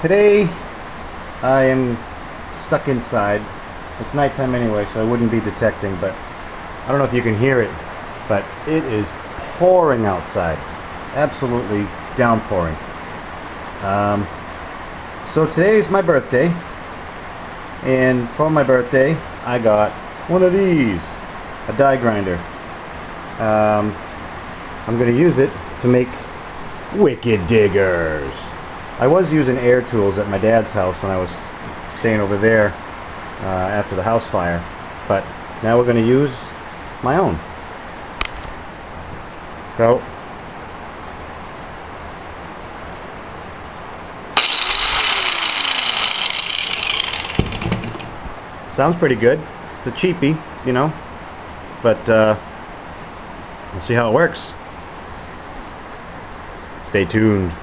Today I am stuck inside. It's nighttime anyway, so I wouldn't be detecting, but I don't know if you can hear it, but it is pouring outside. Absolutely downpouring. So today is my birthday, and for my birthday I got one of these, a die grinder. I'm going to use it to make wicked diggers. I was using air tools at my dad's house when I was staying over there after the house fire, but now we're going to use my own. So sounds pretty good. It's a cheapie, you know, but we'll see how it works. Stay tuned.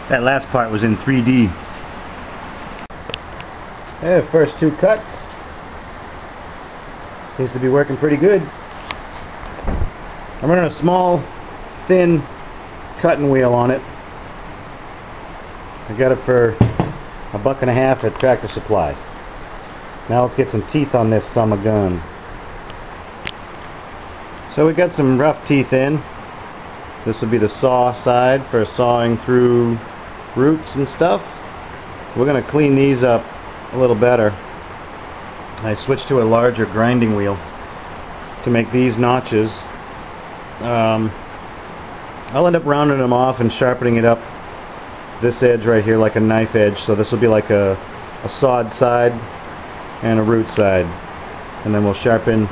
That last part was in 3D. Yeah, first two cuts. Seems to be working pretty good. I'm running a small, thin cutting wheel on it. I got it for $1.50 at Tractor Supply. Now let's get some teeth on this summer gun. So we got some rough teeth in. This will be the saw side for sawing through roots and stuff. We're going to clean these up a little better. I switched to a larger grinding wheel to make these notches. I'll end up rounding them off and sharpening it up this edge right here like a knife edge, so this will be like a sawed side and a root side, and then we'll sharpen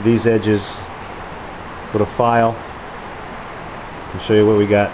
these edges with a file and show you what we got.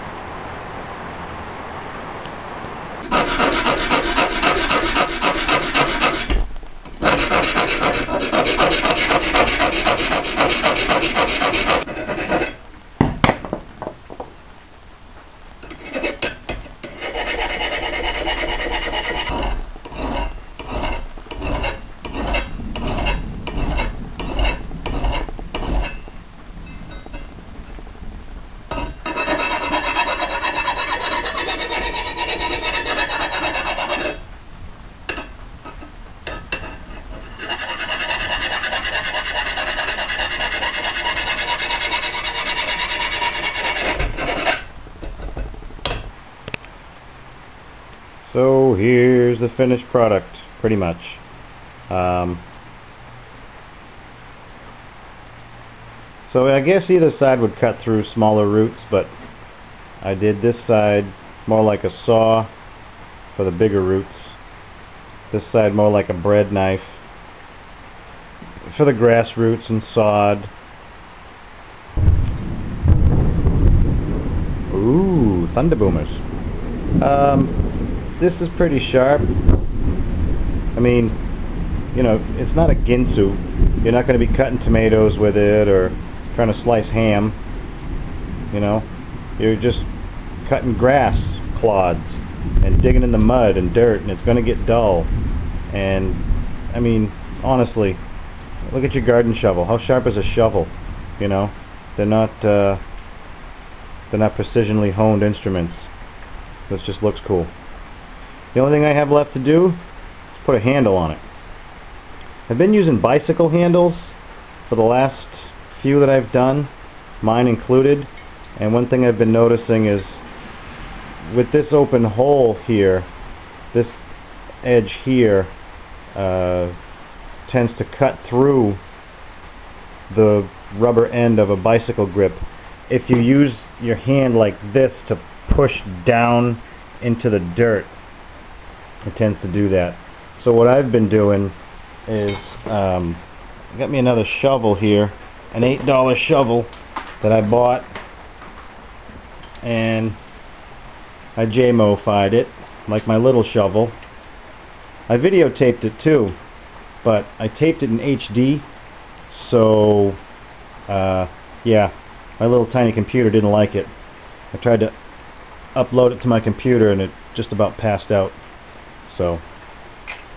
So here's the finished product, pretty much. So I guess either side would cut through smaller roots, but I did this side more like a saw for the bigger roots. This side more like a bread knife for the grass roots and sod. Ooh, thunder boomers. This is pretty sharp. I mean, you know, it's not a ginsu. You're not going to be cutting tomatoes with it or trying to slice ham. You know, you're just cutting grass clods and digging in the mud and dirt, and it's going to get dull. And I mean, honestly, look at your garden shovel. How sharp is a shovel? You know, they're not precisionally honed instruments. This just looks cool. The only thing I have left to do is put a handle on it. I've been using bicycle handles for the last few that I've done, mine included, and one thing I've been noticing is with this open hole here, this edge here tends to cut through the rubber end of a bicycle grip. If you use your hand like this to push down into the dirt, it tends to do that. So what I've been doing is I got me another shovel here, an $8 shovel that I bought, and I J-mofied it like my little shovel. I videotaped it too, but I taped it in HD, so yeah, my little tiny computer didn't like it. I tried to upload it to my computer and it just about passed out. So,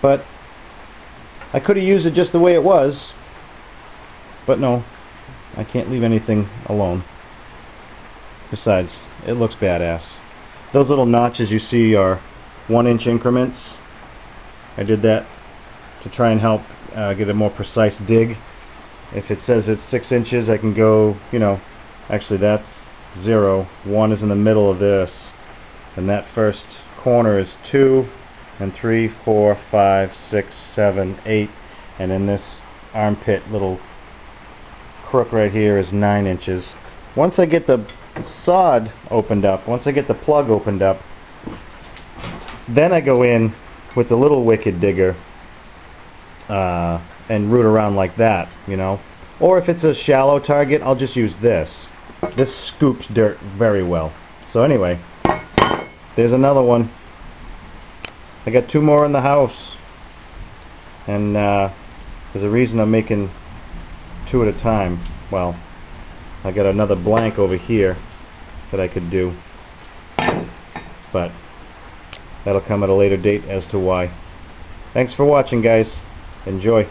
but I could have used it just the way it was, but no, I can't leave anything alone. Besides, it looks badass. Those little notches you see are 1-inch increments. I did that to try and help get a more precise dig. If it says it's 6 inches, I can go, you know, actually that's 0. 1 is in the middle of this, and that first corner is 2, and 3, 4, 5, 6, 7, 8, and then this armpit little crook right here is 9 inches. Once I get the sod opened up, once I get the plug opened up, then I go in with the little wicked digger and root around like that, you know. Or if it's a shallow target, I'll just use this. This scoops dirt very well. So anyway, there's another one. I got 2 more in the house, and there's a reason I'm making 2 at a time. Well, I got another blank over here that I could do, but that'll come at a later date as to why. Thanks for watching, guys. Enjoy.